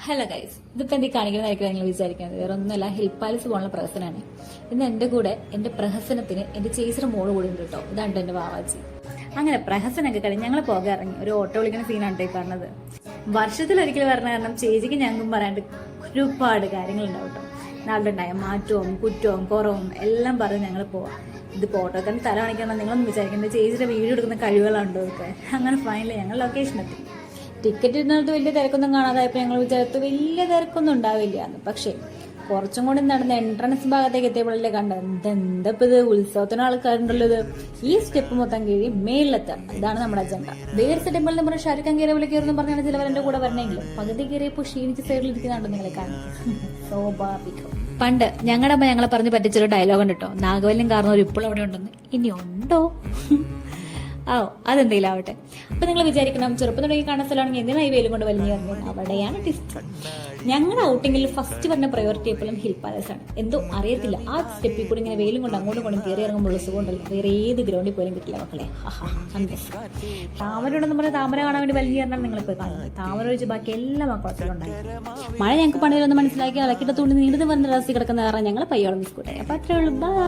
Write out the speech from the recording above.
Hello guys, ഇതിപ്പോ എന്തി കാണിക്കുന്നതായിരിക്കും നിങ്ങൾ വിചാരിക്കുന്നത്. വേറെ ഒന്നുമല്ല, ഹിൽ പാലസ് പോലുള്ള പ്രഹസനാണ്. ഇന്ന് എന്റെ കൂടെ എന്റെ പ്രഹസനത്തിന് എന്റെ ചേച്ചിയുടെ മോള് കൂടി ഉണ്ട് കേട്ടോ. ഇതാണ് എന്റെ വാവാച്ചി. അങ്ങനെ പ്രഹസനൊക്കെ കഴിഞ്ഞ് ഞങ്ങൾ പോകാൻ ഇറങ്ങി. ഒരു ഓട്ടോ വിളിക്കുന്ന സീനാണ് ഈ പറഞ്ഞത്. വർഷത്തിലൊരിക്കൽ പറഞ്ഞ കാരണം ചേച്ചിക്ക് ഞങ്ങൾക്കും പറയാണ്ട് ഒരുപാട് കാര്യങ്ങളുണ്ടാവും കേട്ടോ. നാളുണ്ടായ മാറ്റവും കുറ്റവും കുറവും എല്ലാം പറഞ്ഞ് ഞങ്ങൾ പോവാം. ഇത് ഓട്ടോക്കാരൻ തല കാണിക്കണം നിങ്ങളൊന്നും വിചാരിക്കുന്നത് ചേച്ചിയുടെ വീഡിയോ എടുക്കുന്ന കഴിവുകളുണ്ടോ ഒക്കെ. അങ്ങനെ ഫൈനലി ഞങ്ങൾ ലൊക്കേഷൻ എത്തി. ടിക്കറ്റ് ഇടുന്നിടത്ത് വലിയ തിരക്കൊന്നും കാണാതായപ്പോൾ ഞങ്ങൾ വിചാരിച്ചു വലിയ തിരക്കൊന്നും ഉണ്ടാവില്ല എന്ന്. പക്ഷേ കുറച്ചും കൂടി നടന്ന എൻട്രൻസ് ഭാഗത്തേക്ക് എത്തിയപ്പോഴല്ലേ കണ്ടത് എന്തപ്പോ ഇത് ഉത്സവത്തിന് ആൾക്കാരുണ്ടല്ലോ. ഇത് ഈ സ്റ്റെപ്പ് മൊത്തം കയറി മേളിലെത്താം. ഇതാണ് നമ്മുടെ അജണ്ട. വേറെ ടെമ്പിളിൽ നിന്ന് പറഞ്ഞ ഷാരൂഖ് ഖാൻ കയറി പോലെ കയറുന്നു പറഞ്ഞാണ് ചിലവർ എന്റെ കൂടെ വരണമെങ്കിലും പകുതി കയറിയപ്പോൾ ക്ഷീണിച്ച് സൈഡിൽ ഇരിക്കുന്നുണ്ടോ നിങ്ങളെ കാണാൻ. സ്വാഭാവികം. പണ്ട് ഞങ്ങളുടെ അമ്മ ഞങ്ങളെ പറഞ്ഞ് പറ്റിച്ചൊരു ഡയലോഗ് ഉണ്ട് കേട്ടോ. നാഗവല്യം കാരണവർ ഇപ്പോഴും അവിടെ ഉണ്ടെന്ന്. ഇനി ഉണ്ടോ? അതെന്തെങ്കിലും ആവട്ടെ. അപ്പൊ നിങ്ങൾ വിചാരിക്കണം ചെറുപ്പം തുടങ്ങി കാണുന്ന സ്ഥലമാണെങ്കിൽ എന്തിനാ ഈ വെയിലും കൊണ്ട് വലിഞ്ഞു കയറുന്നത്. അവിടെയാണ് ടിസ്റ്റ്. ഞങ്ങളുടെ ഔട്ടിങ്ങിൽ ഫസ്റ്റ് പറഞ്ഞ പ്രയോറിറ്റി എപ്പോഴും ഹിൽ പാലസ് ആണ്. എന്തോ അറിയത്തില്ല, ആ സ്റ്റെപ്പിൽ കൂടി ഇങ്ങനെ വെയിലും കൊണ്ട് അങ്ങോട്ടും കൊണ്ടും കയറി ഇറങ്ങുമ്പോൾ സുഖമുണ്ടല്ലോ. വേറെ ഏത് ഗ്രൗണ്ടിൽ പോലും കിട്ടില്ല മക്കളെ. താമര ഉണ്ടെന്ന് പറഞ്ഞാൽ താമര കാണാൻ വേണ്ടി വലിഞ്ഞു കയറണം നിങ്ങളിപ്പോൾ കാണുന്നത്. താമര ഒഴിച്ച് ബാക്കി എല്ലാ മക്കളത്തിലുണ്ടായി. മഴ ഞങ്ങൾക്ക് പണിയിലൊന്ന് മനസ്സിലാക്കി അലക്കിട്ട തുണി നീണ്ടത് വന്ന് റസി കിടക്കുന്ന കാരണം ഞങ്ങൾ പയ്യോളം ബിസ്കൂട്ടായി. അപ്പൊ അത്രേ ഉള്ളൂ.